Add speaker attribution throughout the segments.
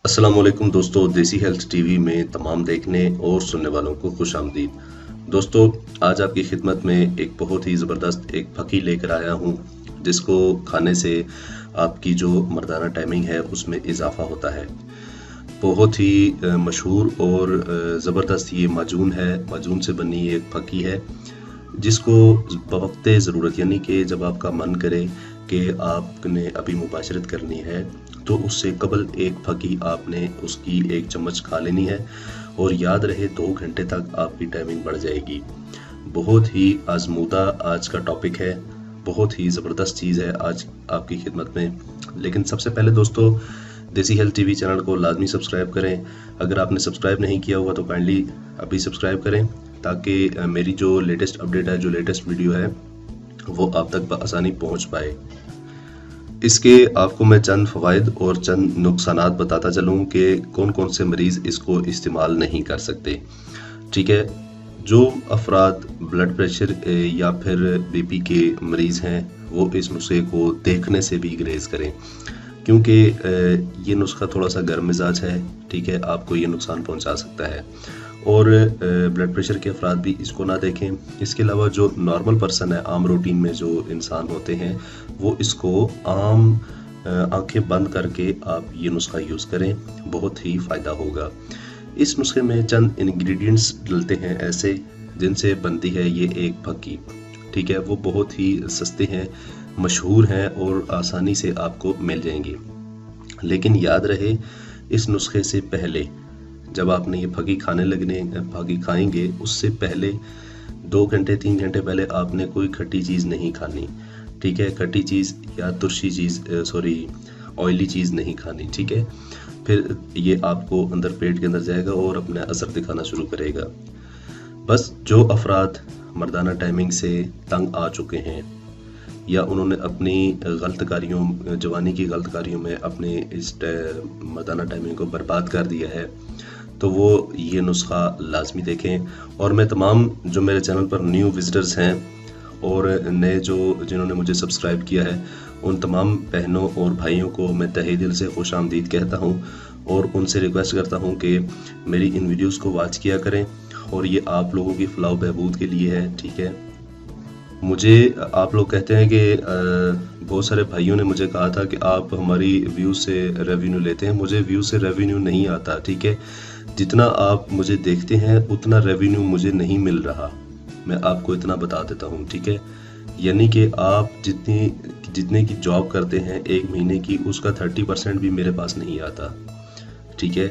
Speaker 1: अस्सलाम वालेकुम दोस्तों, देसी हेल्थ टीवी में तमाम देखने और सुनने वालों को खुश आमदीद। दोस्तों, आज आपकी खिदमत में एक बहुत ही ज़बरदस्त एक फ़की लेकर आया हूँ, जिसको खाने से आपकी जो मर्दाना टाइमिंग है उसमें इजाफ़ा होता है। बहुत ही मशहूर और ज़बरदस्त ये माजून है। माजून से बनी ये एक फ़की है, जिसको बवक़्ते ज़रूरत यानी कि जब आपका मन करे कि आपने अभी मुबाशरत करनी है, तो उससे कबल एक फ़की आपने उसकी 1 चम्मच खा लेनी है और याद रहे 2 घंटे तक आपकी टाइमिंग बढ़ जाएगी। बहुत ही आज़मूदा आज का टॉपिक है, बहुत ही ज़बरदस्त चीज़ है आज आपकी खिदमत में। लेकिन सबसे पहले दोस्तों, देसी हेल्थ टीवी चैनल को लाज़मी सब्सक्राइब करें। अगर आपने सब्सक्राइब नहीं किया हुआ तो काइंडली अभी सब्सक्राइब करें, ताकि मेरी जो लेटेस्ट अपडेट है, जो लेटेस्ट वीडियो है, वो आप तक बआसानी पहुंच पाए। इसके आपको मैं चंद फ़वाइद और चंद नुकसानात बताता चलूँ कि कौन कौन से मरीज़ इसको इस्तेमाल नहीं कर सकते। ठीक है, जो अफराद ब्लड प्रेशर या फिर बीपी के मरीज़ हैं, वो इस नुस्खे को देखने से भी गुरेज करें, क्योंकि ये नुस्खा थोड़ा सा गर्म मिजाज है। ठीक है, आपको ये नुकसान पहुंचा सकता है। और ब्लड प्रेशर के अफराद भी इसको ना देखें। इसके अलावा जो नॉर्मल पर्सन है, आम रूटीन में जो इंसान होते हैं, वो इसको आम आंखें बंद करके आप ये नुस्खा यूज़ करें, बहुत ही फ़ायदा होगा। इस नुस्खे में चंद इंग्रेडिएंट्स डलते हैं ऐसे जिनसे बनती है ये एक फ़की। ठीक है, वो बहुत ही सस्ते हैं, मशहूर हैं और आसानी से आपको मिल जाएंगे। लेकिन याद रहे, इस नुस्खे से पहले जब आपने ये फ़की फ़की खाएंगे, उससे पहले 2 घंटे 3 घंटे पहले आपने कोई खट्टी चीज़ नहीं खानी। ठीक है, खट्टी चीज़ या तुरशी चीज़ ऑयली चीज़ नहीं खानी। ठीक है, फिर ये आपको अंदर पेट के अंदर जाएगा और अपना असर दिखाना शुरू करेगा। बस जो अफराद मर्दाना टाइमिंग से तंग आ चुके हैं, या उन्होंने अपनी जवानी की गलत कारियों में अपने इस मर्दाना टाइमिंग को बर्बाद कर दिया है, तो वो ये नुस्खा लाजमी देखें। और मैं तमाम जो मेरे चैनल पर न्यू विजिटर्स हैं और नए जिन्होंने मुझे सब्सक्राइब किया है, उन तमाम बहनों और भाइयों को मैं तहे दिल से खुश आमदीद कहता हूँ और उनसे रिक्वेस्ट करता हूँ कि मेरी इन वीडियोस को वॉच किया करें, और ये आप लोगों की फलाह बहबूद के लिए है। ठीक है, मुझे आप लोग कहते हैं कि बहुत सारे भाइयों ने मुझे कहा था कि आप हमारी व्यू से रेवेन्यू लेते हैं। मुझे व्यू से रेवेन्यू नहीं आता। ठीक है, जितना आप मुझे देखते हैं उतना रेवेन्यू मुझे नहीं मिल रहा, मैं आपको इतना बता देता हूँ। ठीक है, यानी कि आप जितने की जॉब करते हैं 1 महीने की, उसका 30% भी मेरे पास नहीं आता। ठीक है,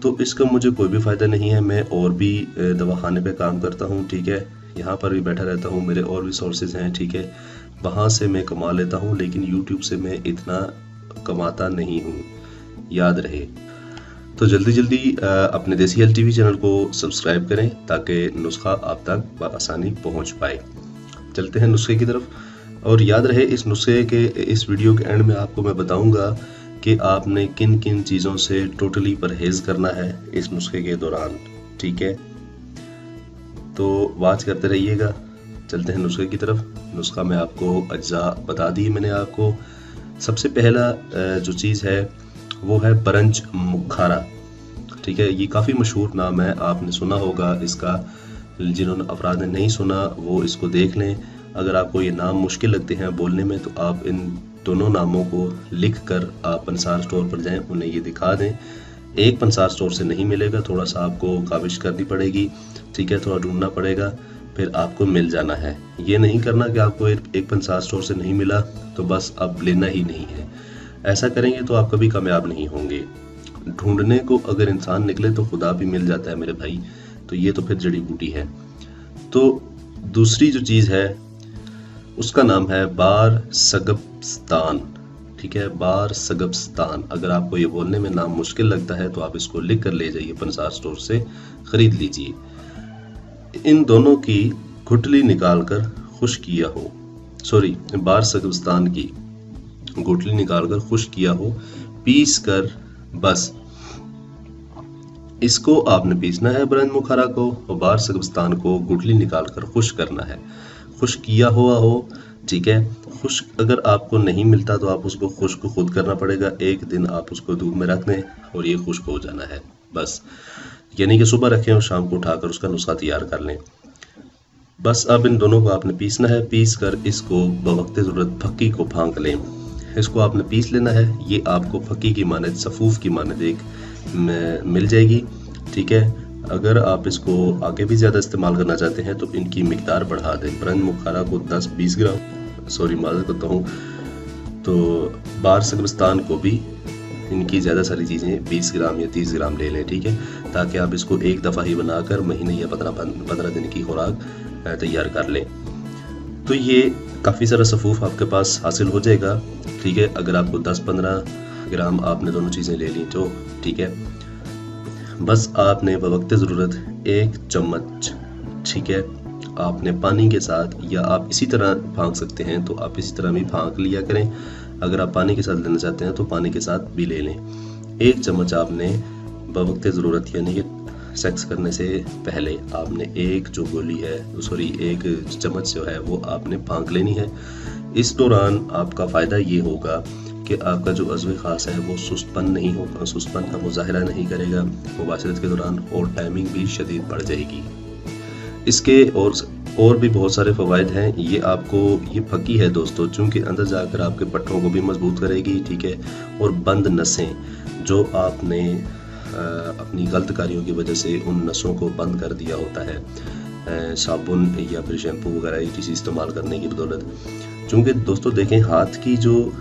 Speaker 1: तो इसका मुझे कोई भी फ़ायदा नहीं है। मैं और भी दवाखाने पे काम करता हूँ। ठीक है, यहाँ पर भी बैठा रहता हूँ, मेरे और भी सोर्सेज हैं। ठीक है, वहाँ से मैं कमा लेता हूँ, लेकिन यूट्यूब से मैं इतना कमाता नहीं हूँ, याद रहे। तो जल्दी जल्दी अपने देसी हेल्थ टीवी चैनल को सब्सक्राइब करें, ताकि नुस्खा आप तक बआसानी पहुँच पाए। चलते हैं नुस्खे की तरफ। और याद रहे, इस नुस्खे के इस वीडियो के एंड में आपको मैं बताऊंगा कि आपने किन किन चीज़ों से टोटली परहेज करना है इस नुस्खे के दौरान। ठीक है, तो वॉच करते रहिएगा। चलते हैं नुस्खे की तरफ। नुस्खा मैं आपको अज्जा बता दी मैंने आपको। सबसे पहला जो चीज़ है वो है बरंज मुखारा। ठीक है, ये काफ़ी मशहूर नाम है, आपने सुना होगा इसका। जिन्होंने अफराद ने नहीं सुना वो इसको देख लें। अगर आपको ये नाम मुश्किल लगते हैं बोलने में, तो आप इन दोनों नामों को लिख कर आप पंसार स्टोर पर जाएं, उन्हें ये दिखा दें। एक पंसार स्टोर से नहीं मिलेगा, थोड़ा सा आपको काविश करनी पड़ेगी। ठीक है, थोड़ा ढूंढना पड़ेगा, फिर आपको मिल जाना है। ये नहीं करना कि आपको एक पंसार स्टोर से नहीं मिला तो बस अब लेना ही नहीं है। ऐसा करेंगे तो आप कभी कामयाब नहीं होंगे। ढूंढने को अगर इंसान निकले तो खुदा भी मिल जाता है मेरे भाई, तो ये तो फिर जड़ी बूटी है। तो दूसरी जो चीज़ है उसका नाम है बार सगबस्तान। ठीक है, बार सगबस्तान। अगर आपको ये बोलने में नाम मुश्किल लगता है तो आप इसको लिख कर ले जाइए, पंसार स्टोर से खरीद लीजिए। इन दोनों की गुठली निकाल कर खुश किया हो, बार सगबस्तान की गुठली निकाल कर खुश किया हो, पीस कर बस इसको आपने पीसना है, बरंज मुखारा को, और बार सगबस्तान को गुठली निकाल कर खुश करना है। खुश किया हुआ हो ठीक है। खुश्क अगर आपको नहीं मिलता तो आप उसको खुश्क खुद करना पड़ेगा। एक दिन आप उसको धूप में रख दें और ये खुश्क हो जाना है बस। यानी कि सुबह रखें और शाम को उठाकर उसका नुस्खा तैयार कर लें। बस अब इन दोनों को आपने पीसना है। पीस कर इसको बवक्त ज़रूरत फक्की को फांक लें। इसको आपने पीस लेना है। ये आपको फक्की की मानद, सफ़ूफ की मानद एक मिल जाएगी। ठीक है। अगर आप इसको आगे भी ज़्यादा इस्तेमाल करना चाहते हैं तो इनकी मिकदार बढ़ा दें। ब्रंज मुखारा को 10-20 ग्राम, सॉरी माज़रत करता हूँ, तो बार सब्ज़िस्तान को भी इनकी ज़्यादा सारी चीज़ें 20 ग्राम या 30 ग्राम ले लें। ठीक है, ताकि आप इसको एक दफ़ा ही बनाकर महीने या 15 दिन की खुराक तैयार कर लें। तो ये काफ़ी सारा सफ़ूफ आपके पास हासिल हो जाएगा। ठीक है, अगर आपको 10-15 ग्राम आपने दोनों चीज़ें ले ली तो ठीक है। बस आपने बवक्त ज़रूरत 1 चम्मच, ठीक है, आपने पानी के साथ, या आप इसी तरह फांक सकते हैं तो आप इसी तरह भी फांक लिया करें। अगर आप पानी के साथ लेना चाहते हैं तो पानी के साथ भी ले लें। 1 चम्मच आपने बवक्त ज़रूरत यानी कि सेक्स करने से पहले आपने एक जो गोली है, सॉरी 1 चम्मच जो है वो आपने फांक लेनी है। इस दौरान आपका फ़ायदा ये होगा कि आपका जो अज़्व ख़ास है वो सुस्तपन नहीं होगा, सुस्तपन का मुज़ाहिरा नहीं करेगा मुबाशरत के दौरान, और टाइमिंग भी शदीद बढ़ जाएगी। इसके और भी बहुत सारे फ़वाइद हैं। ये आपको, ये फकी है दोस्तों, चूँकि अंदर जाकर आपके पट्टों को भी मजबूत करेगी। ठीक है, और बंद नसें जो आपने अपनी गलत कारियों की वजह से उन नसों को बंद कर दिया होता है साबुन या फिर शैम्पू वगैरह ये चीज़ इस्तेमाल करने की बदौलत। चूँकि दोस्तों देखें, हाथ की जो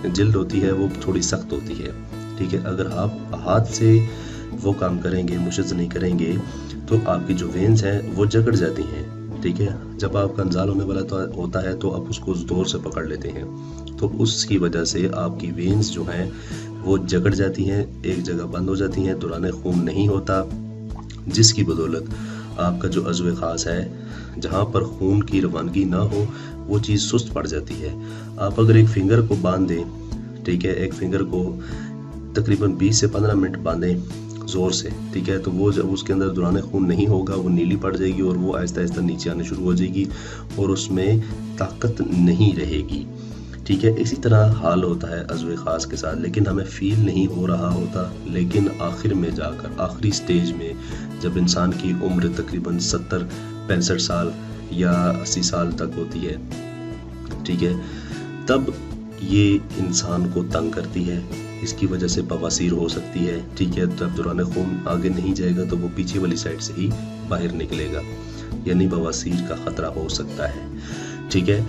Speaker 1: जिल्द होती है वो थोड़ी सख्त होती है। ठीक है, अगर आप हाथ से वो काम करेंगे, मुशज़ नहीं करेंगे, तो आपकी जो वेन्स हैं वो जकड़ जाती हैं। ठीक है, जब आपका इंजाल होने वाला होता है तो आप उसको ज़ोर से पकड़ लेते हैं, तो उसकी वजह से आपकी वेन्स जो हैं वो जकड़ जाती हैं, एक जगह बंद हो जाती हैं, दौरान खून नहीं होता, जिसकी बदौलत आपका जो अज़्व ख़ास है जहाँ पर खून की रवानगी ना हो वो चीज़ सुस्त पड़ जाती है। आप अगर एक फिंगर को बांध दें, ठीक है, एक फिंगर को तकरीबन 20 से 15 मिनट बांधें ज़ोर से, ठीक है, तो वो जब उसके अंदर दौरान खून नहीं होगा वो नीली पड़ जाएगी और वो आहिस्ता आहिस्ता नीचे आने शुरू हो जाएगी और उसमें ताकत नहीं रहेगी। ठीक है, इसी तरह हाल होता है अज़्व ख़ास के साथ, लेकिन हमें फील नहीं हो रहा होता। लेकिन आखिर में जाकर, आखिरी स्टेज में, जब इंसान की उम्र तकरीबन 70-65 साल या 80 साल तक होती है, ठीक है, तब ये इंसान को तंग करती है। इसकी वजह से बवासीर हो सकती है। ठीक है, जब दौरान खून आगे नहीं जाएगा तो वो पीछे वाली साइड से ही बाहर निकलेगा, यानी बवासीर का ख़तरा हो सकता है। ठीक है,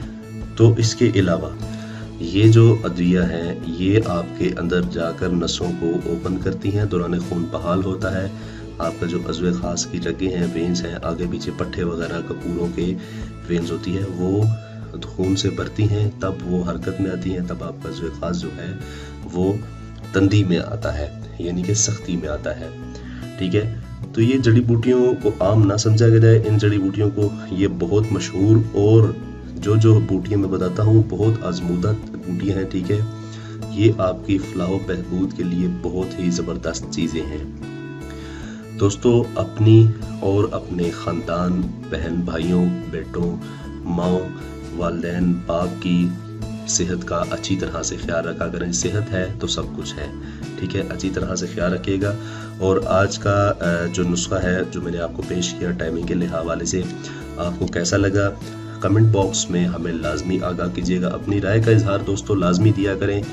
Speaker 1: तो इसके अलावा ये जो अद्विया हैं ये आपके अंदर जाकर नसों को ओपन करती हैं, दौरान खून बहाल होता है। आपका जो अज़्व ख़ास की रगें हैं, वेन्स हैं, आगे पीछे पट्टे वगैरह कपूरों के वेन्स होती है, वो खून से भरती हैं, तब वो हरकत में आती हैं, तब आपका अज़्व ख़ास जो है वो तंदी में आता है, यानी कि सख्ती में आता है। ठीक है, तो ये जड़ी बूटियों को आम ना समझा जाए, इन जड़ी बूटियों को, ये बहुत मशहूर और जो बूटियाँ मैं बताता हूँ बहुत आजमूदा बूटियाँ हैं। ठीक है, ये आपकी फलाह बहबूद के लिए बहुत ही ज़बरदस्त चीज़ें हैं। दोस्तों, अपनी और अपने ख़ानदान, बहन भाइयों, बेटों, माँ, वालिदैन, बाप की सेहत का अच्छी तरह से ख्याल रखा करें। सेहत है तो सब कुछ है। ठीक है, अच्छी तरह से ख्याल रखिएगा। और आज का जो नुस्खा है जो मैंने आपको पेश किया टाइमिंग के हवाले से, आपको कैसा लगा कमेंट बॉक्स में हमें लाजमी आगाह कीजिएगा। अपनी राय का इजहार दोस्तों लाजमी दिया करें।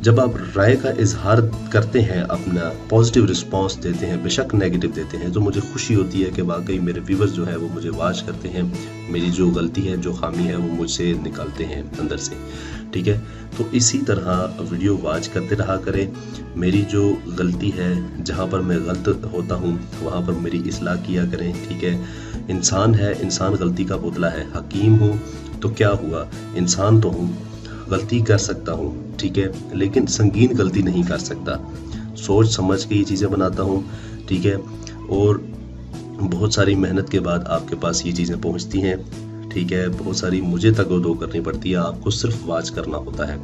Speaker 1: जब आप राय का इजहार करते हैं, अपना पॉजिटिव रिस्पांस देते हैं, बेशक नेगेटिव देते हैं, तो मुझे खुशी होती है कि वाकई मेरे व्यूवर्स जो है वो मुझे वाच करते हैं, मेरी जो गलती है, जो खामी है, वो मुझसे निकालते हैं अंदर से। ठीक है, तो इसी तरह वीडियो वाच करते रहा करें। मेरी जो गलती है, जहाँ पर मैं गलत होता हूँ वहाँ पर मेरी इस्लाह किया करें। ठीक है, इंसान है, इंसान गलती का पुतला है। हकीम हूँ तो क्या हुआ, इंसान तो हूँ, गलती कर सकता हूँ। ठीक है, लेकिन संगीन गलती नहीं कर सकता। सोच समझ के ये चीज़ें बनाता हूँ। ठीक है, और बहुत सारी मेहनत के बाद आपके पास ये चीज़ें पहुँचती हैं। ठीक है, बहुत सारी मुझे तगोदो करनी पड़ती है, आपको सिर्फ वाच करना होता है।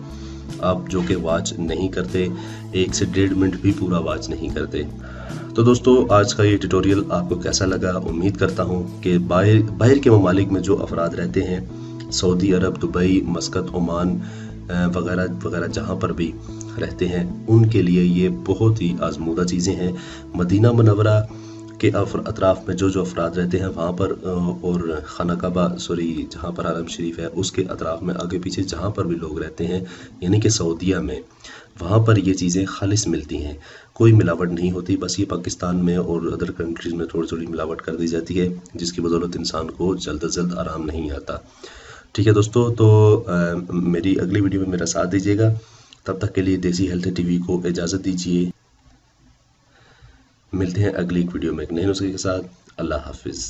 Speaker 1: आप जो कि वाच नहीं करते, 1 से 1.5 मिनट भी पूरा वाच नहीं करते। तो दोस्तों, आज का ये ट्यूटोरियल आपको कैसा लगा? उम्मीद करता हूँ कि बाहर के ममालिक में जो अफराद रहते हैं सऊदी अरब, दुबई, मस्कत, ओमान वगैरह वगैरह जहाँ पर भी रहते हैं उनके लिए ये बहुत ही आजमूदा चीज़ें हैं। मदीना मुनव्वरा के अतराफ़ में जो जो अफराद रहते हैं वहाँ पर और खाना काबा जहाँ पर हरम शरीफ है उसके अतराफ़ में आगे पीछे जहाँ पर भी लोग रहते हैं यानी कि सऊदीया में, वहाँ पर ये चीज़ें खालिस मिलती हैं, कोई मिलावट नहीं होती। बस ये पाकिस्तान में और अदर कंट्रीज़ में थोड़ी थोड़ी मिलावट कर दी जाती है जिसकी बदौलत इंसान को जल्द अज जल्द आराम नहीं आता। ठीक है दोस्तों, तो मेरी अगली वीडियो में मेरा साथ दीजिएगा। तब तक के लिए देसी हेल्थ टीवी को इजाज़त दीजिए। मिलते हैं अगली एक वीडियो में एक नए नुस्खे के साथ। अल्लाह हाफिज़।